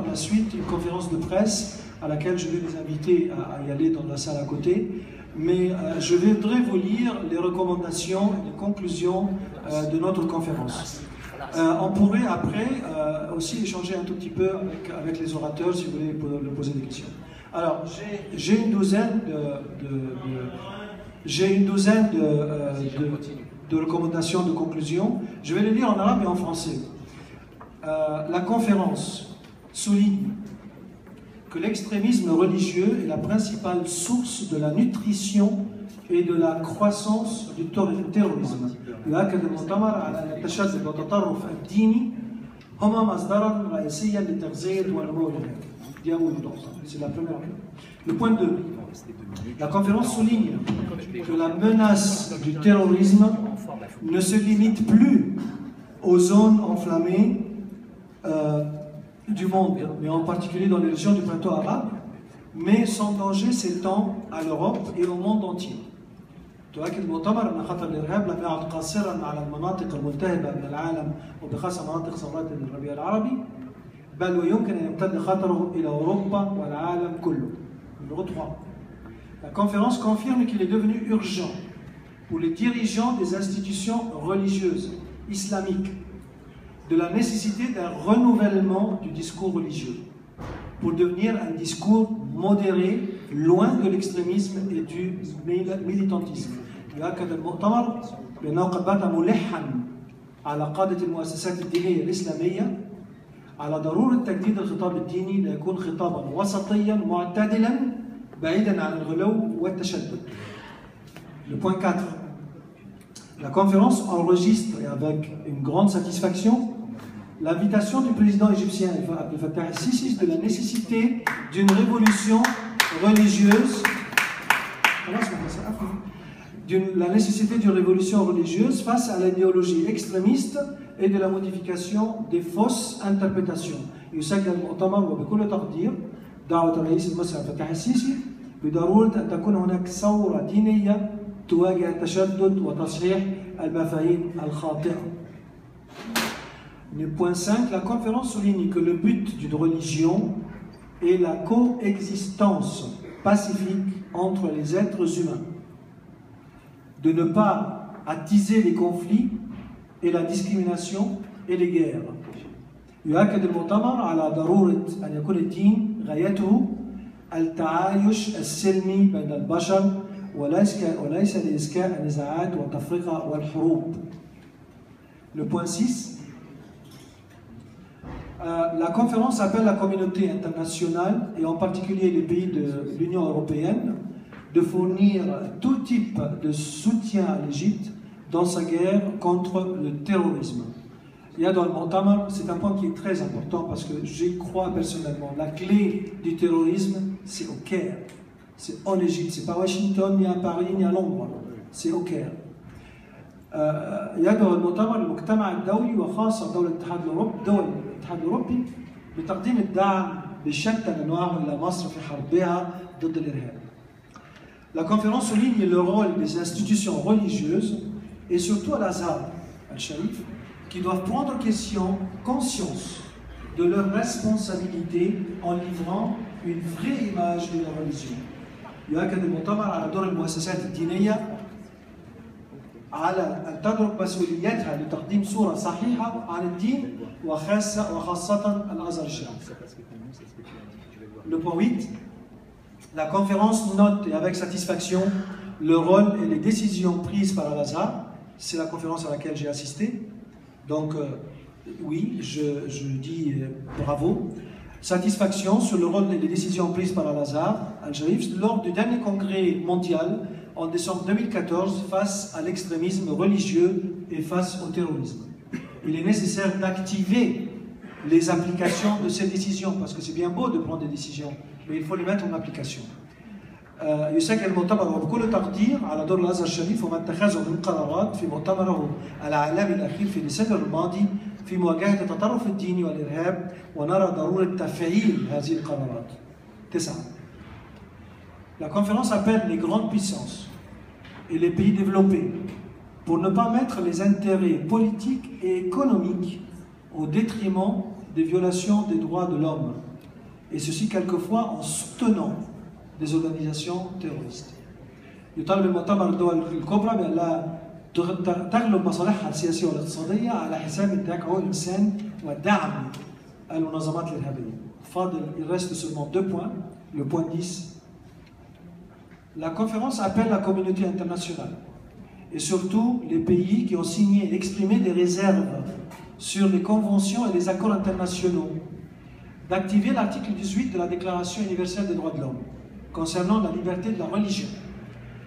la suite une conférence de presse à laquelle je vais les inviter à y aller dans la salle à côté. Mais je voudrais vous lire les recommandations et les conclusions de notre conférence. On pourrait après aussi échanger un tout petit peu avec les orateurs si vous voulez leur poser des questions. Alors, j'ai une douzaine de recommandations, de conclusions. Je vais les lire en arabe et en français. La conférence souligne que l'extrémisme religieux est la principale source de la nutrition et de la croissance du terrorisme. يؤكد المؤتمر على أن التشدد والتطرف الديني هما مصدرا رئيسيا للتغذية والنمو الإرهابي. C'est la première. Le point 2. La conférence souligne que la menace du terrorisme ne se limite plus aux zones enflammées du monde, mais en particulier dans les régions du printemps arabe, mais son danger s'étend à l'Europe et au monde entier. تؤكد المؤتمر أن خطر الإرهاب لم يعد قاصرا على المناطق الملتهبة من العالم وبخاصة مناطق ثورات الربيع العربي بل ويمكن أن يمتد خطره إلى أوروبا والعالم كله. Numéro 3. La conférence confirme qu'il est devenu urgent pour les dirigeants des institutions religieuses islamiques de la nécessité d'un renouvellement du discours religieux pour devenir un discours modéré, loin de l'extrémisme et du militantisme. يؤكد المؤتمر بأنه قد بات ملحا على قادة المؤسسات الدينية الإسلامية على ضرورة تجديد الخطاب الديني ليكون خطابا وسطيا معتدلا بعيدا عن الغلو والتشدد. Le point 4. La conférence enregistre et avec une grande satisfaction l'invitation du président égyptien Abdel Fattah el-Sisi de la nécessité d'une révolution religieuse, face à l'idéologie extrémiste et de la modification des fausses interprétations. يسجل المؤتمر وبكل تقدير دعوة الرئيس المصري عبد الفتاح السيسي بضرورة أن تكون هناك ثورة دينية تواجه التشدد وتصحيح المفاهيم الخاطئة. Le point 5, la conférence souligne que le but d'une religion est la coexistence pacifique entre les êtres humains, de ne pas attiser les conflits et la discrimination et les guerres. يؤكد المؤتمر على ضرورة أن يكون الدين غايته التعايش السلمي بين البشر وليس لإسكاء النزاعات والتفرقة والحروب. Le point 6. La conférence appelle la communauté internationale, et en particulier les pays de l'Union européenne, de fournir tout type de soutien à l'Égypte dans sa guerre contre le terrorisme. Il y a dans le Mu'tamar, c'est un point qui est très important parce que j'y crois personnellement. La clé du terrorisme, c'est au Caire. C'est en Égypte, c'est pas à Washington, ni à Paris, ni à Londres. C'est au Caire. يدعو المؤتمر المجتمع الدولي وخاصة دول الاتحاد الأوروبي بتقديم الدعم بشتى أنواعه إلى مصر في حربها ضد الإرهاب. La conférence souligne le rôle des institutions religieuses et surtout à l'Azhar, al-Sharif, qui doivent prendre conscience de leur responsabilité en livrant une vraie image de la religion. يؤكد المؤتمر على دور المؤسسات الدينية على أن تدرك مسؤوليتها لتقديم صورة صحيحة عن الدين وخاصة الأزهر الشريف. Le point 8. La conférence note et avec satisfaction le rôle et les décisions prises par Al-Azhar. C'est la conférence à laquelle j'ai assisté. Donc, oui, je dis bravo. Satisfaction sur le rôle et les décisions prises par Al-Azhar al-Sharif lors du dernier congrès mondial en décembre 2014 face à l'extrémisme religieux et face au terrorisme. Il est nécessaire d'activer les applications de ces décisions, parce que c'est bien beau de prendre des décisions, mais il faut les mettre en application. يسجل المؤتمر وبكل تقدير على دور الازهر الشريف وما اتخذه من قرارات في مؤتمره العالمي الاخير في ديسمبر الماضي في مواجهه التطرف الديني والارهاب ونرى ضروره تفعيل هذه القرارات. 9. La conférence appelle les grandes puissances et les pays développés pour ne pas mettre les intérêts politiques et économiques au détriment des violations des droits de l'homme et ceci quelquefois en soutenant des organisations terroristes. يطالب المؤتمر الدول الكبرى بأن لا تغلب مصالحها السياسية والاقتصادية على حساب انتهاك حقوق الإنسان ودعم المنظمات الإرهابية. فاضل, il reste seulement 2 points. Le point 10. La conférence appelle la communauté internationale et surtout les pays qui ont signé et exprimé des réserves sur les conventions et les accords internationaux d'activer l'article 18 de la Déclaration universelle des droits de l'homme concernant la liberté de la religion,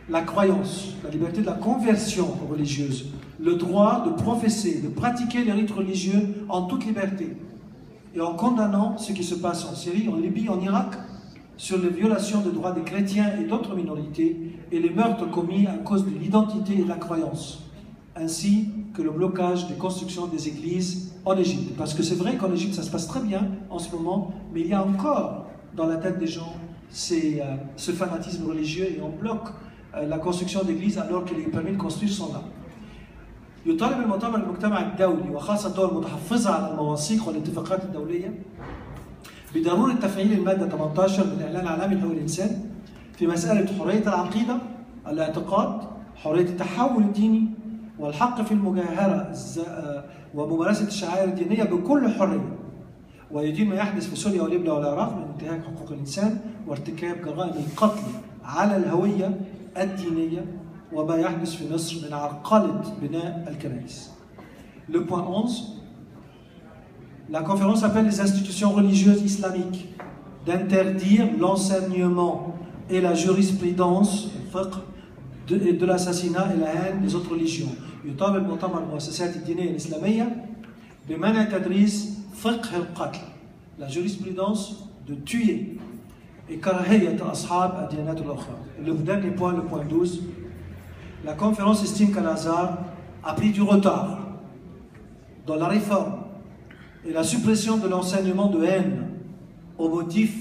la croyance, la liberté de la conversion religieuse, le droit de professer, de pratiquer les rites religieux en toute liberté, et en condamnant ce qui se passe en Syrie, en Libye, en Irak, sur les violations des droits des chrétiens et d'autres minorités, et les meurtres commis à cause de l'identité et de la croyance, ainsi que le blocage des constructions des églises en Égypte. Parce que c'est vrai qu'en Égypte, ça se passe très bien en ce moment, mais il y a encore dans la tête des gens ce fanatisme religieux, et on bloque la construction d'églises alors que les permis de construire sont là. يطالب المجتمع الدولي وخاصة الدول المتحفظة على المواثيق والاتفاقات الدولية بضرورة تفعيل المادة 18 من الإعلان العالمي لحقوق الإنسان في مسألة حرية العقيدة، الاعتقاد، حرية التحول الديني، والحق في المجاهرة وممارسة الشعائر الدينية بكل حرية، ويدين ما يحدث في سوريا وليبيا والعراق من انتهاك حقوق الإنسان وارتكاب جرائم القتل على الهوية الدينية وما يحدث في مصر من عرقلة بناء الكنائس. Le point 11. La conférence appelle les institutions religieuses islamiques d'interdire l'enseignement et la jurisprudence de l'assassinat et la haine des autres religions. يطالب مؤتمر المؤسسات الدينية الإسلامية بمنع تدريس فقه القتل, la jurisprudence de tuer, et كراهية أصحاب الديانات الأخرى. Le dernier point, le point 12. La conférence estime qu'Al-Azhar a pris du retard dans la réforme et la suppression de l'enseignement de haine au motif,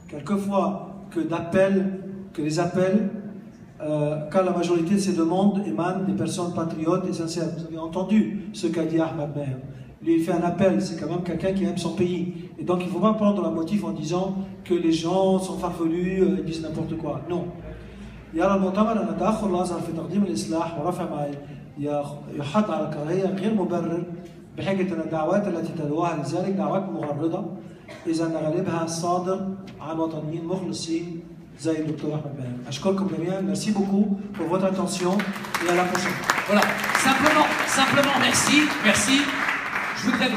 quelquefois, que les appels, car la majorité de ces demandes émanent des personnes patriotes et sincères. Vous avez entendu ce qu'a dit Ahmad Meher. Lui, il fait un appel, c'est quand même quelqu'un qui aime son pays. Et donc, il ne faut pas prendre le motif en disant que les gens sont farfelus, ils disent n'importe quoi. Non. يرى المؤتمر أن تأخر الأزهر في تقديم الإصلاح ورفع ما يحض على الكراهية غير مبرر بحجة أن الدعوات التي تدعوها لذلك دعوات مغرضة إذا أن غالبها صادر عن وطنيين مخلصين زي الدكتور أحمد ماهر. أشكركم جميعا. Merci beaucoup pour votre attention et à la prochaine. Voilà, simplement, merci. Je voudrais